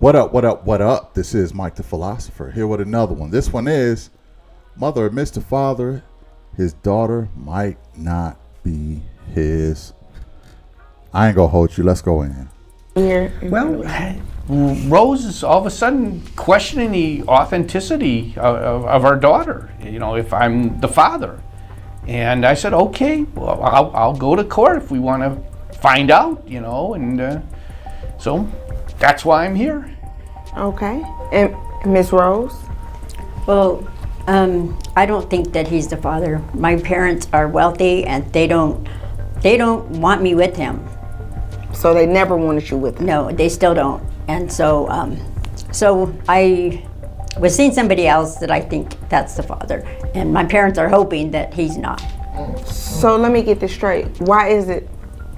What up, what up, what up? This is Mike the Philosopher here with another one. This one is mother admits to father his daughter might not be his. I ain't gonna hold you. Let's go in. Well, Rose is all of a sudden questioning the authenticity of our daughter, you know, if I'm the father. And I said, okay, well, I'll go to court if we want to find out, you know, and so that's why I'm here. Okay. And Miss Rose? Well, I don't think that he's the father. My parents are wealthy, and they don't want me with him. So they never wanted you with them? No, they still don't. And so, so I was seeing somebody else that I think that's the father, and my parents are hoping that he's not. So let me get this straight. Why is it?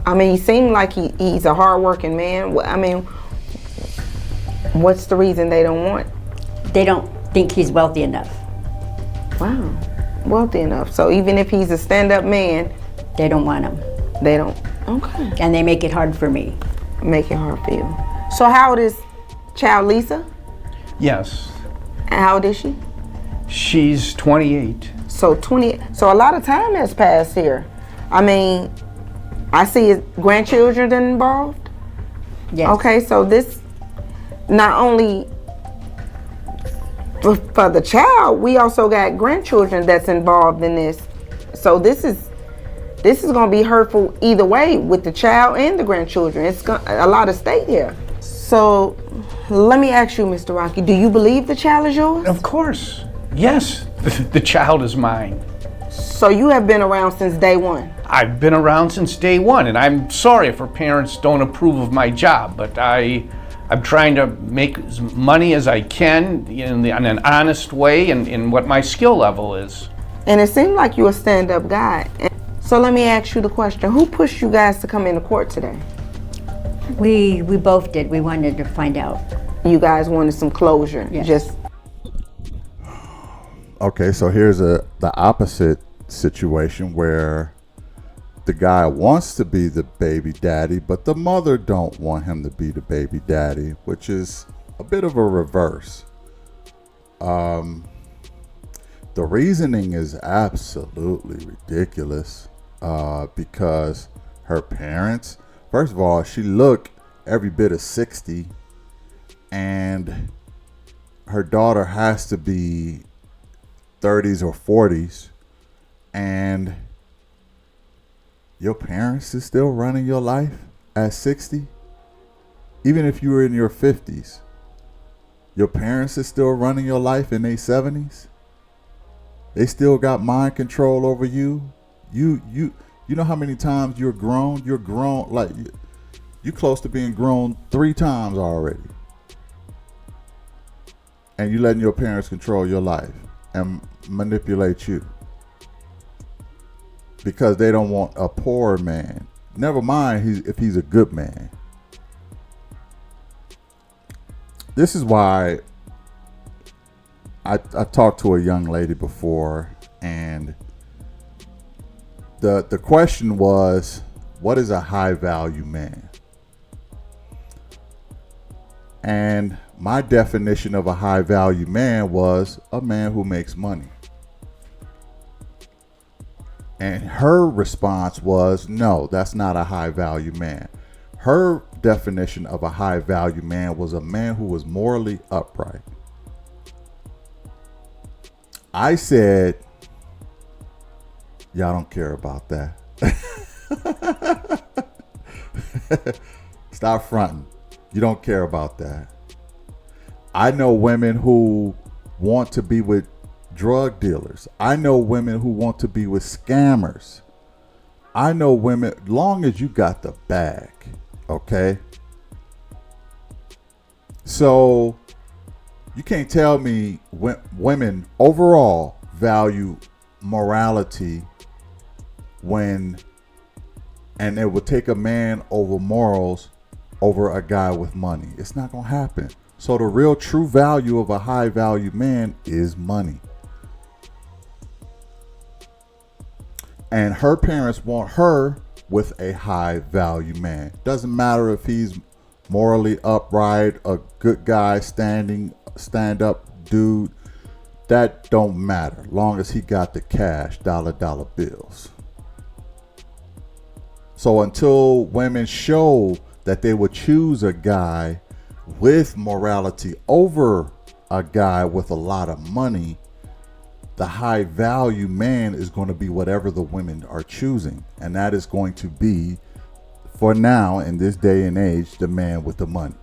I mean, he seemed like he's a hardworking man. I mean, what's the reason they don't want? They don't think he's wealthy enough. Wow, wealthy enough. So even if he's a stand-up man, they don't want him. They don't. Okay. And they make it hard for me. Make it hard for you. So how old is child Lisa? Yes. And how old is she? She's 28. So a lot of time has passed here. I mean, I see his grandchildren involved. Yes. Okay, so this not only for the child, we also got grandchildren that's involved in this. So this is going to be hurtful either way with the child and the grandchildren. It's a lot of stake here. So let me ask you, Mr. Rocky, do you believe the child is yours? Of course. Yes, the child is mine. So you have been around since day one? I've been around since day one, and I'm sorry if her parents don't approve of my job, but I'm trying to make as money as I can in an honest way and in what my skill level is. And it seemed like you're a stand-up guy. So let me ask you the question, who pushed you guys to come into court today? We both did. We wanted to find out. You guys wanted some closure. Yes. Okay, so here's the opposite situation where the guy wants to be the baby daddy, but the mother don't want him to be the baby daddy, which is a bit of a reverse. The reasoning is absolutely ridiculous because her parents, first of all, she looked every bit of 60, and her daughter has to be 30s or 40s, and your parents is still running your life at 60. Even if you were in your 50s, your parents is still running your life in their 70s. They still got mind control over you. You know how many times you're grown like you close to being grown 3 times already, and you letting your parents control your life and manipulate you because they don't want a poor man. Never mind if he's a good man. This is why I talked to a young lady before, and the question was, what is a high value man? And my definition of a high value man was a man who makes money. And her response was, no, that's not a high value man. Her definition of a high value man was a man who was morally upright. I said, y'all don't care about that. Stop fronting. You don't care about that. I know women who want to be with drug dealers. I know women who want to be with scammers. I know women, long as you got the bag, okay? So you can't tell me women overall value morality and it would take a man over morals over a guy with money. It's not gonna happen. So the real true value of a high value man is money. And her parents want her with a high value man. Doesn't matter if he's morally upright, a good guy, stand up dude, that don't matter. Long as he got the cash, dollar bills. So until women show that they would choose a guy with morality over a guy with a lot of money, the high value man is going to be whatever the women are choosing. And that is going to be, for now, in this day and age, the man with the money.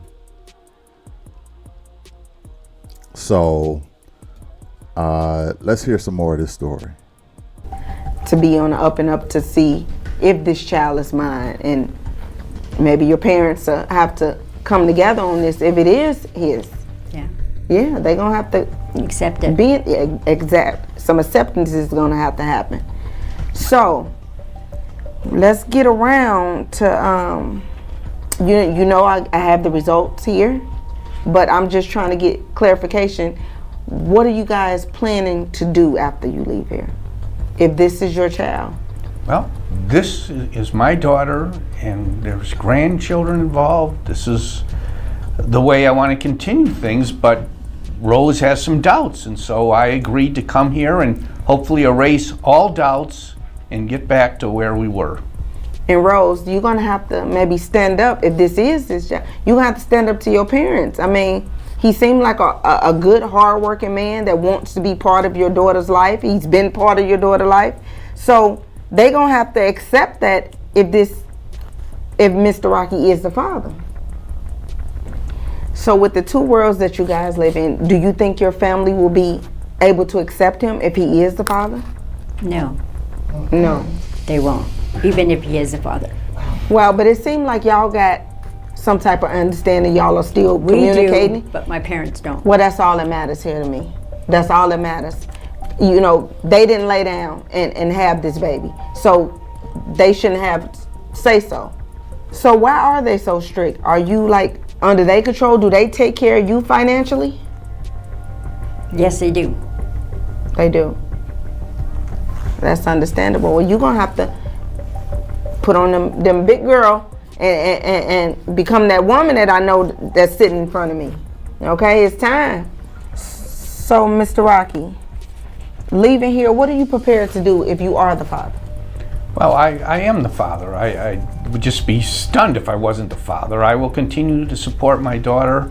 So let's hear some more of this story. To be on the up and up to see if this child is mine, and maybe your parents have to come together on this if it is his. Yeah, they're gonna have to accept it. Exact. Some acceptance is gonna have to happen. So let's get around to you know I have the results here, but I'm just trying to get clarification. What are you guys planning to do after you leave here, if this is your child? Well, this is my daughter, and there's grandchildren involved. This is the way I want to continue things, but Rose has some doubts, and so I agreed to come here and hopefully erase all doubts and get back to where we were. And Rose, you're gonna have to maybe stand up if this is this child. You're gonna have to stand up to your parents. I mean, he seemed like a good, hard-working man that wants to be part of your daughter's life. He's been part of your daughter's life. So they're going to have to accept that if Mr. Rocky is the father. So with the two worlds that you guys live in, do you think your family will be able to accept him if he is the father? No. No. They won't, even if he is the father. Well, but it seemed like y'all got some type of understanding. Y'all are still communicating. We do, but my parents don't. Well, that's all that matters here to me. That's all that matters. You know, they didn't lay down and have this baby, so they shouldn't have say so. So why are they so strict? Are you like under their control? Do they take care of you financially? Yes, they do. They do. That's understandable. Well, you're gonna have to put on them big girl and become that woman that I know that's sitting in front of me. Okay, it's time. So, Mr. Rocky, leaving here, what are you prepared to do if you are the father? Well, I am the father. I would just be stunned if I wasn't the father. I will continue to support my daughter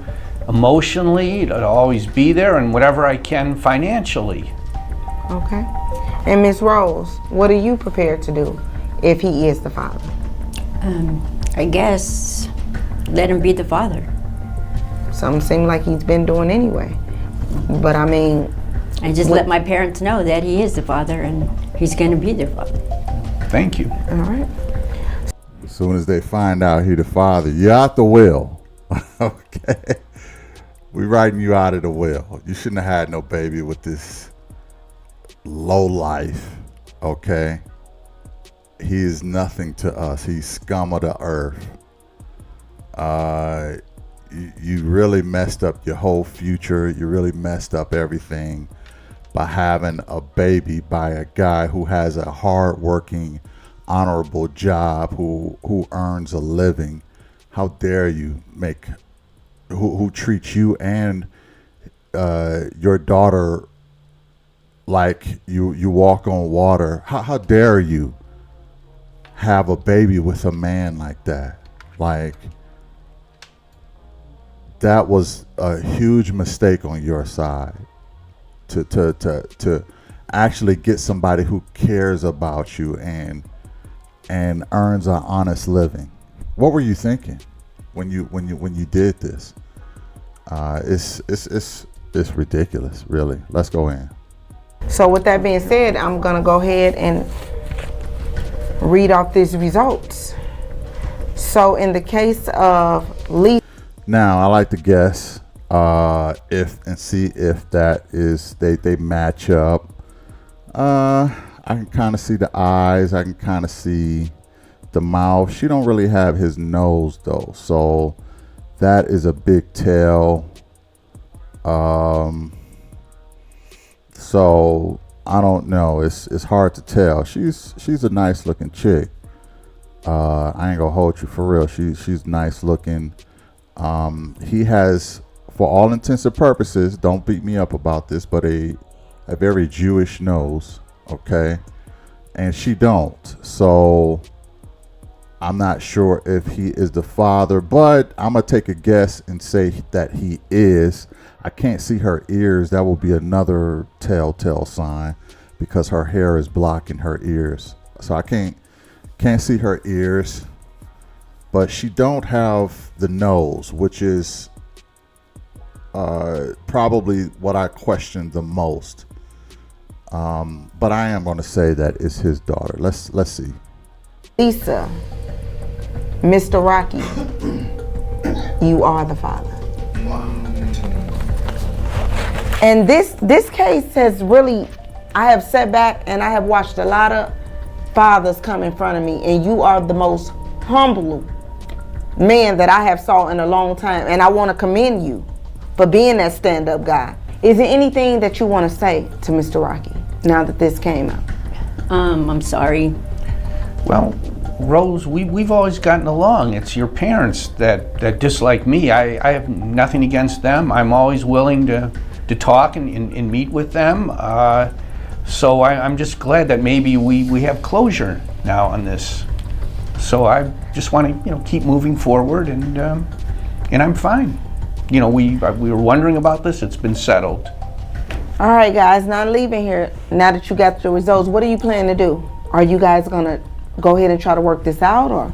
emotionally, to always be there, and whatever I can financially. Okay. And Miss Rose, what are you prepared to do if he is the father? I guess let him be the father. Something seems like he's been doing anyway. But I mean... And just let my parents know that he is the father and he's going to be their father. Thank you. All right. As soon as they find out he the father, you're out the will. Okay? We writing you out of the will. You shouldn't have had no baby with this low life. Okay? He is nothing to us. He's scum of the earth. You really messed up your whole future. You really messed up everything by having a baby by a guy who has a hard-working, honorable job, who earns a living. How dare you make who treats you and your daughter like you walk on water? How dare you have a baby with a man like that? Like, that was a huge mistake on your side to actually get somebody who cares about you and earns an honest living. What were you thinking when you did this? It's ridiculous, really. Let's go in. So with that being said, I'm gonna go ahead and read off these results. So in the case of Lee, now I like to guess see if that is they match up. I can kind of see the eyes. I can kind of see the mouth. She don't really have his nose though, so that is a big tell. So I don't know. It's hard to tell. She's a nice looking chick. I ain't gonna hold you for real. She's nice looking. He has, for all intents and purposes, don't beat me up about this, but a very Jewish nose, okay? And she don't. So I'm not sure if he is the father, but I'm going to take a guess and say that he is. I can't see her ears. That will be another telltale sign because her hair is blocking her ears. So I can't see her ears. But she don't have the nose, which is probably what I question the most. But I am going to say that it's his daughter. Let's see. Lisa, Mr. Rocky, you are the father. And this case has really, I have sat back and I have watched a lot of fathers come in front of me, and you are the most humble man that I have saw in a long time, and I want to commend you for being that stand-up guy. Is there anything that you want to say to Mr. Rocky now that this came out? I'm sorry. Well, Rose, we've always gotten along. It's your parents that dislike me. I have nothing against them. I'm always willing to talk and meet with them. So I'm just glad that maybe we have closure now on this. So I just want to keep moving forward, and I'm fine. We were wondering about this. It's been settled. All right, guys, now leaving here, now that you got the results, what are you planning to do? Are you guys going to go ahead and try to work this out, or?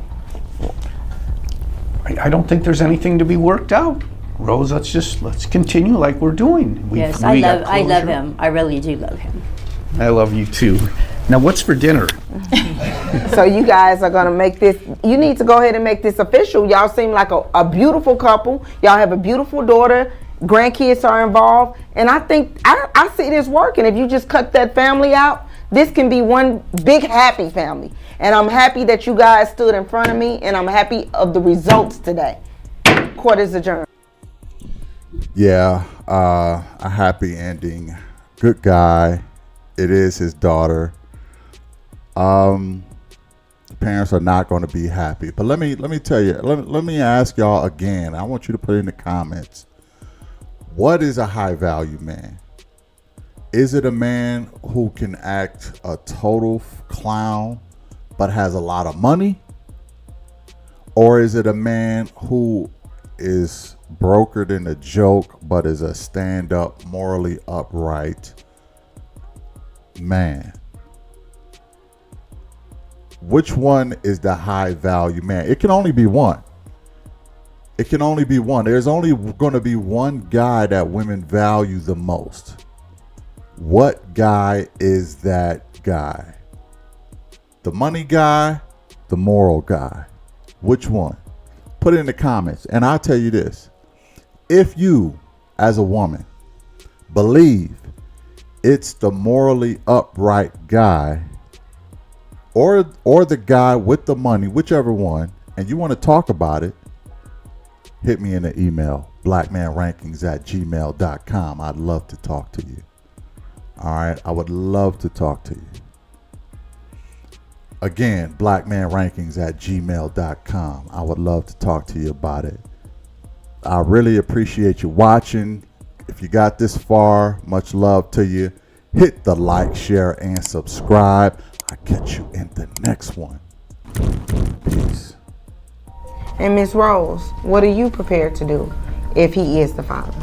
I don't think there's anything to be worked out. Rose, let's continue like we're doing. Yes, I love him. I really do love him. I love you too. Now, what's for dinner? So you guys are gonna make this, you need to go ahead and make this official. Y'all seem like a beautiful couple. Y'all have a beautiful daughter. Grandkids are involved. And I think, I see this working. If you just cut that family out, this can be one big happy family. And I'm happy that you guys stood in front of me, and I'm happy of the results today. Court is adjourned. Yeah, a happy ending. Good guy. It is his daughter. The parents are not going to be happy. But let me tell you. Let me ask y'all again. I want you to put in the comments. What is a high value man? Is it a man who can act a total clown but has a lot of money? Or is it a man who is brokered in a joke but is a stand-up, morally upright man? Which one is the high value man? It can only be one. It can only be one. There's only going to be one guy that women value the most. What guy is that guy? The money guy, the moral guy? Which one? Put it in the comments. And I'll tell you this. If you, as a woman, believe it's the morally upright guy or the guy with the money, whichever one, and you want to talk about it, hit me in the email, blackmanrankings@gmail.com. I'd love to talk to you. All right, I would love to talk to you. Again, blackmanrankings@gmail.com. I would love to talk to you about it. I really appreciate you watching. If you got this far, much love to you. Hit the like, share, and subscribe. I'll catch you in the next one. Peace. And Miss Rose, what are you prepared to do if he is the father?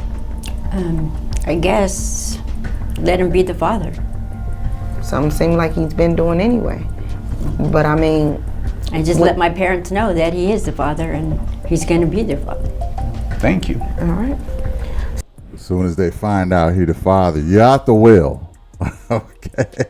I guess let him be the father. Something seems like he's been doing anyway. But I mean, And just let my parents know that he is the father and he's going to be their father. Thank you. all right. As soon as they find out he the father, you're out the will. Okay.